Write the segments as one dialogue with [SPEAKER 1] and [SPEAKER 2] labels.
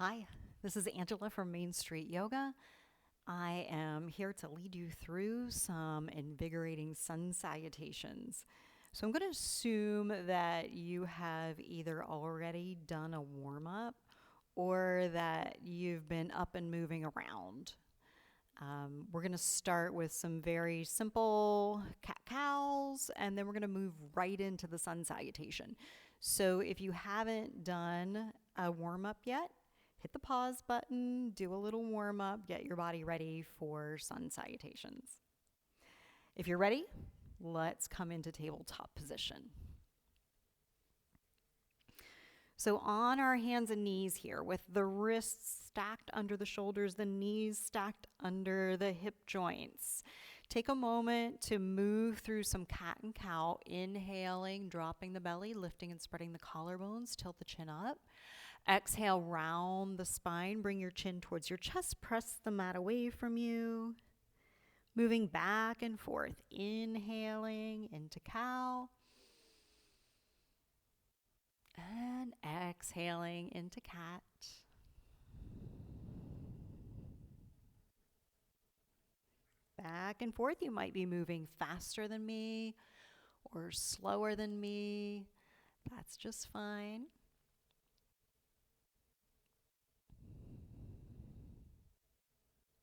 [SPEAKER 1] Hi, this is Angela from Main Street Yoga. I am here to lead you through some invigorating sun salutations. So I'm going to assume that you have either already done a warm up or that you've been up and moving around. We're going to start with some very simple cat-cows, and then we're going to move right into the sun salutation. So if you haven't done a warm up yet, hit the pause button, do a little warm up, get your body ready for sun salutations. If you're ready, let's come into tabletop position. So on our hands and knees here, with the wrists stacked under the shoulders, the knees stacked under the hip joints. Take a moment to move through some cat and cow, inhaling, dropping the belly, lifting and spreading the collarbones, tilt the chin up. Exhale, round the spine, bring your chin towards your chest, press the mat away from you. Moving back and forth, inhaling into cow. And exhaling into cat. Back and forth. You might be moving faster than me or slower than me. That's just fine.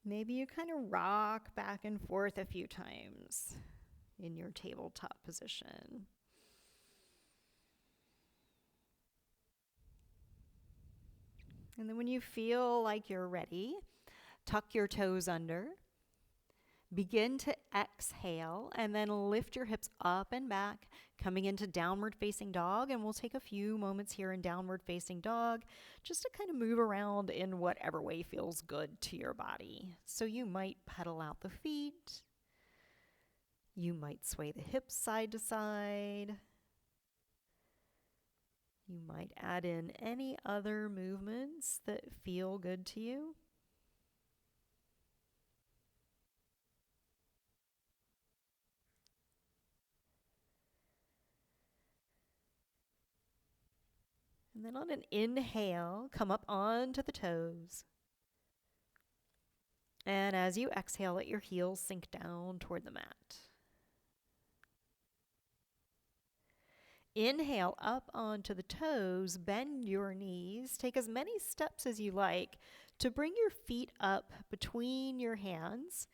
[SPEAKER 1] Maybe you kind of rock back and forth a few times in your tabletop position. And then when you feel like you're ready, tuck your toes under. Begin to exhale and then lift your hips up and back, coming into downward facing dog. And we'll take a few moments here in downward facing dog just to kind of move around in whatever way feels good to your body. So you might pedal out the feet. You might sway the hips side to side. You might add in any other movements that feel good to you. And then on an inhale, come up onto the toes. And as you exhale, let your heels sink down toward the mat. Inhale up onto the toes, bend your knees, take as many steps as you like to bring your feet up between your hands.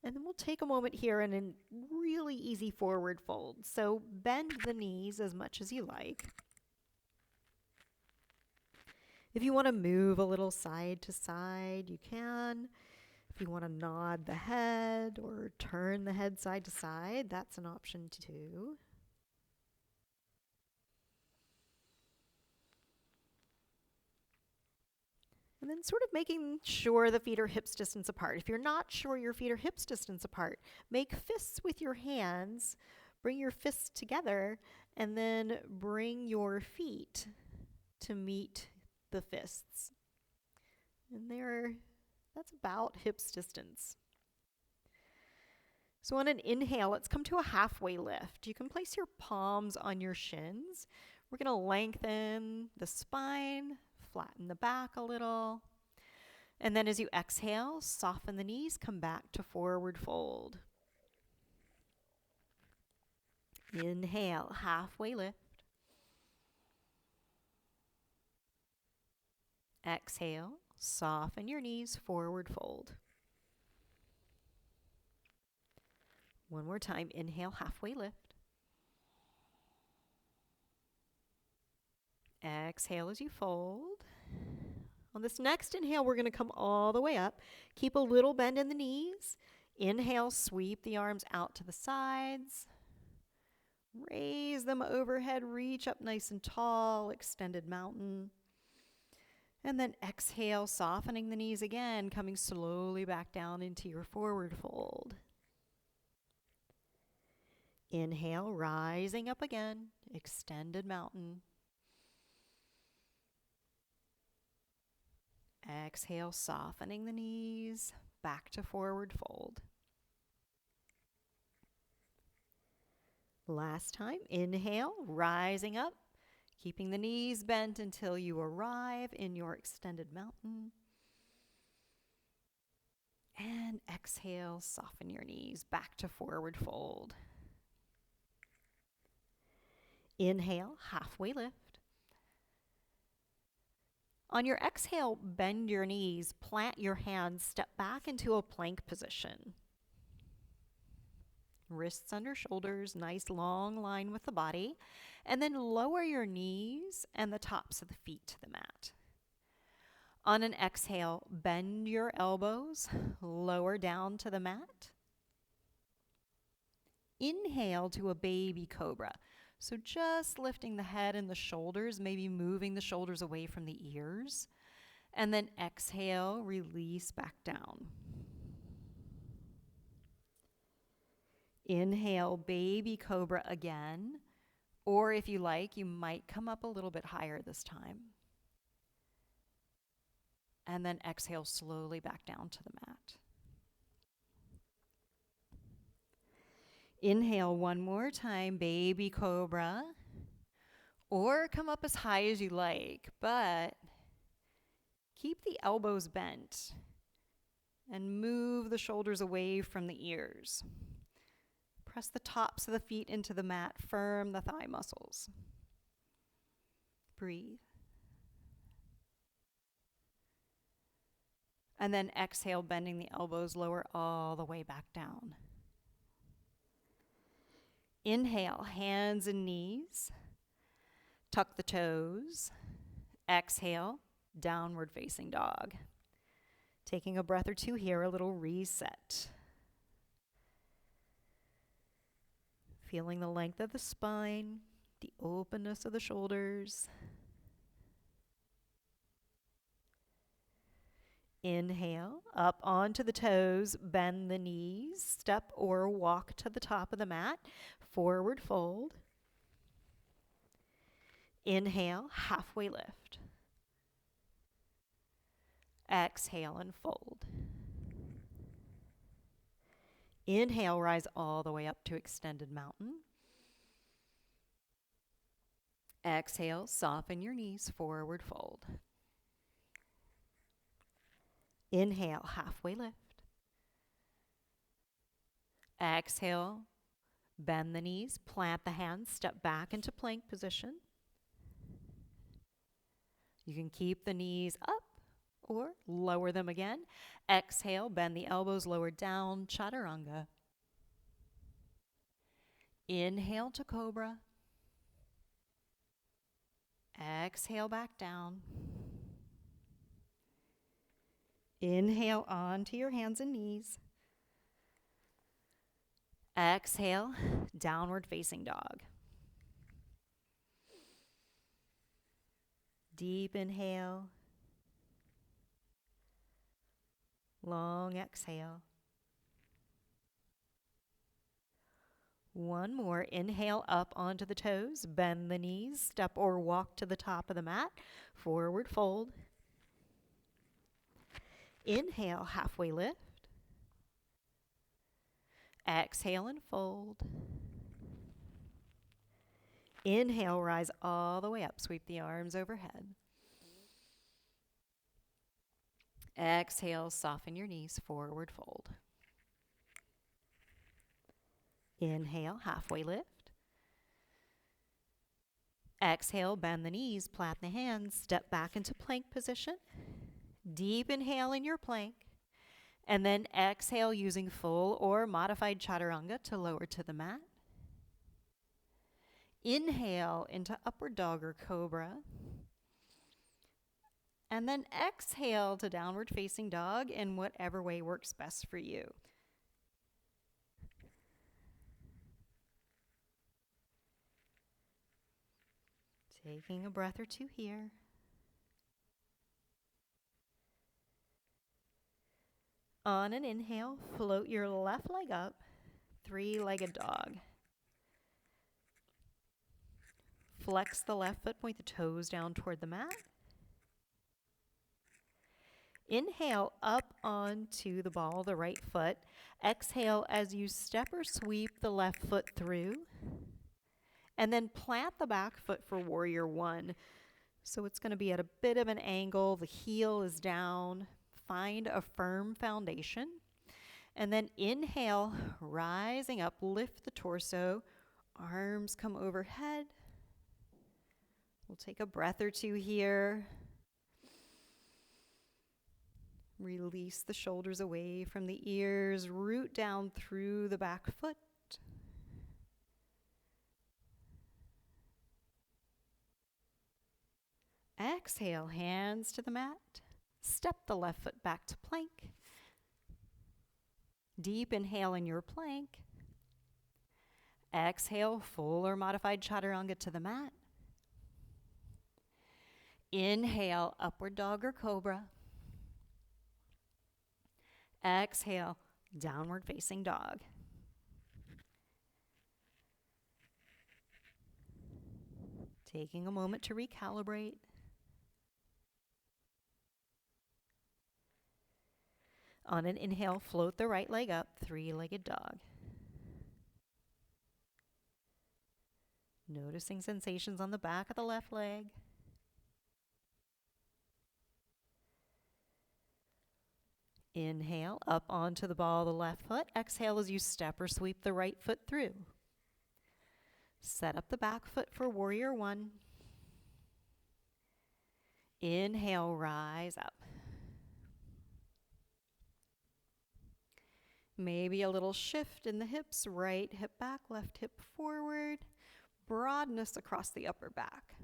[SPEAKER 1] And then we'll take a moment here in a really easy forward fold. So bend the knees as much as you like. If you want to move a little side to side, you can. If you want to nod the head or turn the head side to side, that's an option too. And then sort of making sure the feet are hips distance apart. If you're not sure your feet are hips distance apart, make fists with your hands. Bring your fists together and then bring your feet to meet the fists. And that's about hips distance. So on an inhale, let's come to a halfway lift. You can place your palms on your shins. We're going to lengthen the spine, flatten the back a little. And then as you exhale, soften the knees, come back to forward fold. Inhale, halfway lift. Exhale, soften your knees, forward fold. One more time, inhale, halfway lift. Exhale as you fold. On this next inhale, we're going to come all the way up. Keep a little bend in the knees. Inhale, sweep the arms out to the sides. Raise them overhead, reach up nice and tall, extended mountain. And then exhale, softening the knees again, coming slowly back down into your forward fold. Inhale, rising up again, extended mountain. Exhale, softening the knees, back to forward fold. Last time, inhale, rising up, Keeping the knees bent until you arrive in your extended mountain. And exhale, soften your knees back to forward fold. Inhale, halfway lift. On your exhale, bend your knees, plant your hands, step back into a plank position. Wrists under shoulders, nice long line with the body. And then lower your knees and the tops of the feet to the mat. On an exhale, bend your elbows, lower down to the mat. Inhale to a baby cobra. So just lifting the head and the shoulders, maybe moving the shoulders away from the ears. And then exhale, release back down. Inhale, baby cobra again. Or if you like, you might come up a little bit higher this time. And then exhale slowly back down to the mat. Inhale one more time, baby cobra. Or come up as high as you like, but keep the elbows bent and move the shoulders away from the ears. Press the tops of the feet into the mat, firm the thigh muscles. Breathe. And then exhale, bending the elbows, lower all the way back down. Inhale, hands and knees. Tuck the toes. Exhale, downward facing dog. Taking a breath or two here, a little reset. Feeling the length of the spine, the openness of the shoulders. Inhale, up onto the toes, bend the knees, step or walk to the top of the mat, forward fold. Inhale, halfway lift. Exhale and fold. Inhale, rise all the way up to extended mountain. Exhale, soften your knees, forward fold. Inhale, halfway lift. Exhale, bend the knees, plant the hands, step back into plank position. You can keep the knees up or lower them again. Exhale, bend the elbows, lower down, chaturanga. Inhale to cobra. Exhale back down. Inhale onto your hands and knees. Exhale, downward facing dog. Deep inhale. Long exhale. One more. Inhale up onto the toes. Bend the knees. Step or walk to the top of the mat. Forward fold. Inhale, halfway lift. Exhale and fold. Inhale, rise all the way up. Sweep the arms overhead. Exhale, soften your knees, forward fold. Inhale, halfway lift. Exhale, bend the knees, plant the hands, step back into plank position. Deep inhale in your plank. And then exhale using full or modified chaturanga to lower to the mat. Inhale into upward dog or cobra. And then exhale to downward facing dog in whatever way works best for you. Taking a breath or two here. On an inhale, float your left leg up, three-legged dog. Flex the left foot, point the toes down toward the mat. Inhale up onto the ball, the right foot. Exhale as you step or sweep the left foot through. And then plant the back foot for warrior one. So it's going to be at a bit of an angle. The heel is down. Find a firm foundation. And then inhale, rising up, lift the torso. Arms come overhead. We'll take a breath or two here. Release the shoulders away from the ears. Root down through the back foot. Exhale, hands to the mat. Step the left foot back to plank. Deep inhale in your plank. Exhale, full or modified chaturanga to the mat. Inhale, upward dog or cobra. Exhale, downward facing dog. Taking a moment to recalibrate. On an inhale, float the right leg up, three-legged dog. Noticing sensations on the back of the left leg. Inhale, up onto the ball of the left foot. Exhale as you step or sweep the right foot through. Set up the back foot for warrior one. Inhale, rise up. Maybe a little shift in the hips, right hip back, left hip forward. Broadness across the upper back.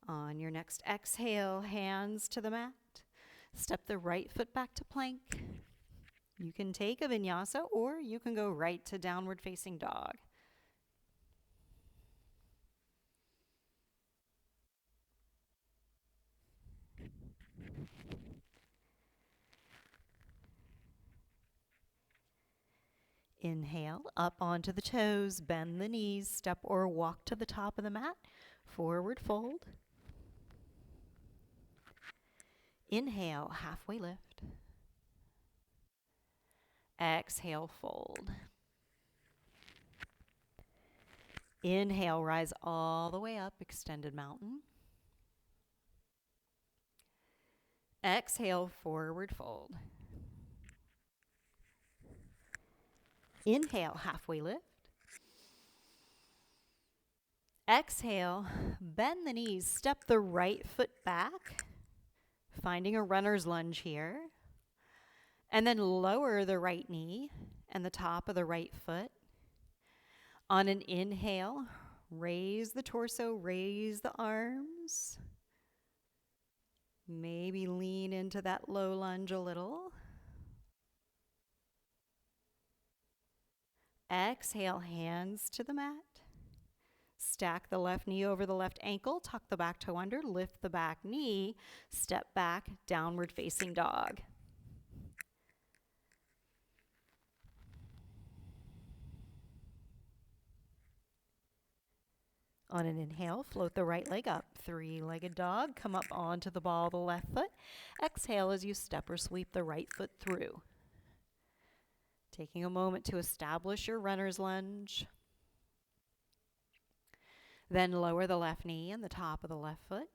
[SPEAKER 1] On your next exhale, hands to the mat. Step the right foot back to plank. You can take a vinyasa or you can go right to downward facing dog. Inhale, up onto the toes, bend the knees, step or walk to the top of the mat, forward fold. Inhale, halfway lift. Exhale, fold. Inhale, rise all the way up, extended mountain. Exhale, forward fold. Inhale, halfway lift. Exhale, bend the knees, step the right foot back, finding a runner's lunge here. And then lower the right knee and the top of the right foot. On an inhale, raise the torso, raise the arms. Maybe lean into that low lunge a little. Exhale, hands to the mat. Stack the left knee over the left ankle, tuck the back toe under, lift the back knee, step back, downward facing dog. On an inhale, float the right leg up, three-legged dog, come up onto the ball of the left foot. Exhale as you step or sweep the right foot through. Taking a moment to establish your runner's lunge. Then lower the left knee and the top of the left foot.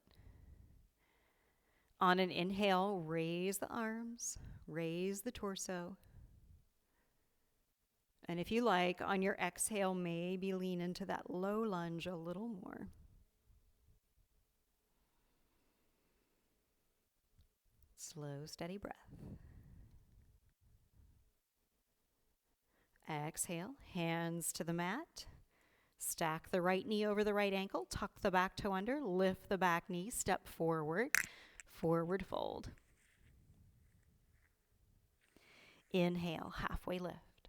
[SPEAKER 1] On an inhale, raise the arms, raise the torso. And if you like, on your exhale, maybe lean into that low lunge a little more. Slow, steady breath. Exhale, hands to the mat. Stack the right knee over the right ankle, tuck the back toe under, lift the back knee, step forward, forward fold. Inhale, halfway lift.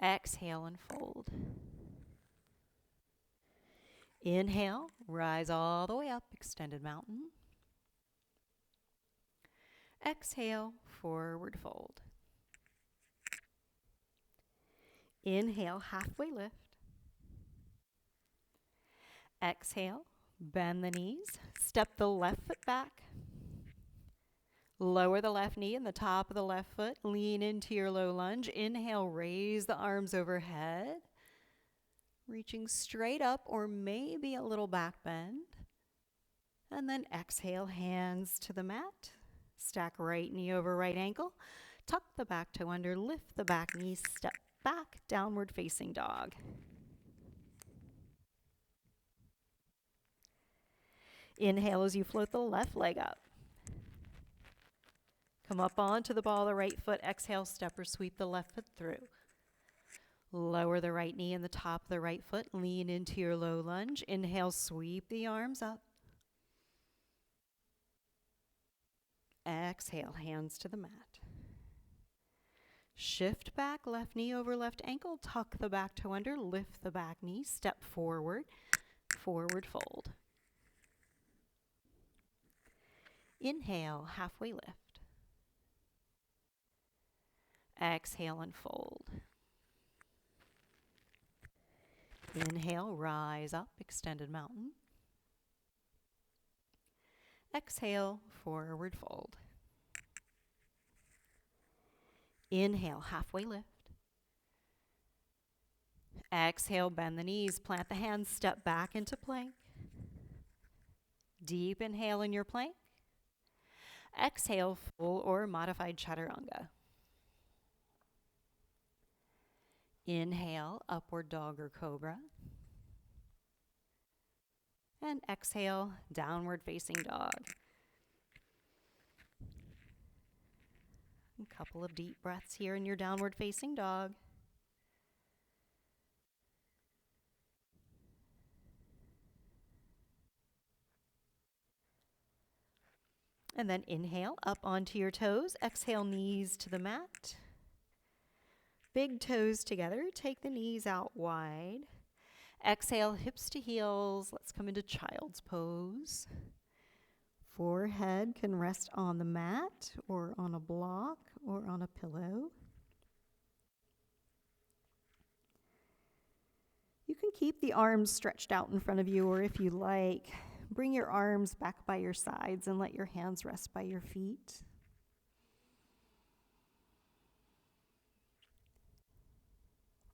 [SPEAKER 1] Exhale and fold. Inhale, rise all the way up, extended mountain. Exhale, forward fold. Inhale, halfway lift. Exhale, bend the knees, step the left foot back. Lower the left knee and the top of the left foot. Lean into your low lunge. Inhale, raise the arms overhead. Reaching straight up or maybe a little back bend. And then exhale, hands to the mat. Stack right knee over right ankle. Tuck the back toe under, lift the back knee, step back, downward facing dog. Inhale as you float the left leg up. Come up onto the ball of the right foot. Exhale, step or sweep the left foot through. Lower the right knee and the top of the right foot. Lean into your low lunge. Inhale, sweep the arms up. Exhale, hands to the mat. Shift back, left knee over left ankle. Tuck the back toe under, lift the back knee. Step forward, forward fold. Inhale, halfway lift. Exhale and fold. Inhale, rise up, extended mountain. Exhale, forward fold. Inhale, halfway lift. Exhale, bend the knees, plant the hands, step back into plank. Deep inhale in your plank. Exhale, full or modified chaturanga. Inhale, upward dog or cobra. And exhale, downward facing dog. A couple of deep breaths here in your downward facing dog. And then inhale, up onto your toes. Exhale, knees to the mat. Big toes together. Take the knees out wide. Exhale, hips to heels. Let's come into child's pose. Forehead can rest on the mat or on a block or on a pillow. You can keep the arms stretched out in front of you, or if you like, bring your arms back by your sides and let your hands rest by your feet.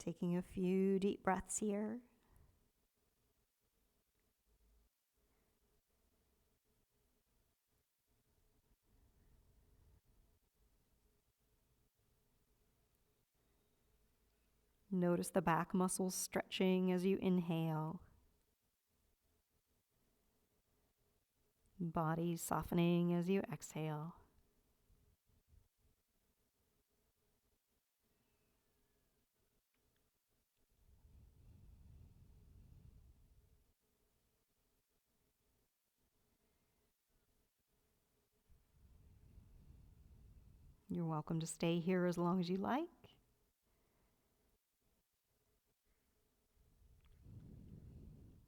[SPEAKER 1] Taking a few deep breaths here. Notice the back muscles stretching as you inhale. Body softening as you exhale. You're welcome to stay here as long as you like.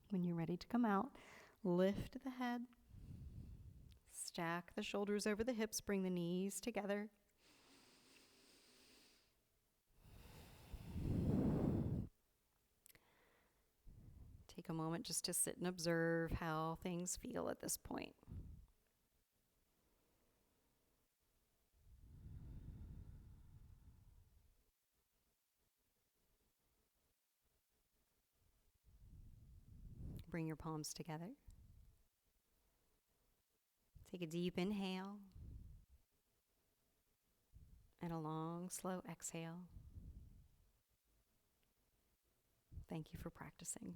[SPEAKER 1] When you're ready to come out, lift the head. Stack the shoulders over the hips, bring the knees together. Take a moment just to sit and observe how things feel at this point. Bring your palms together. Take a deep inhale and a long, slow exhale. Thank you for practicing.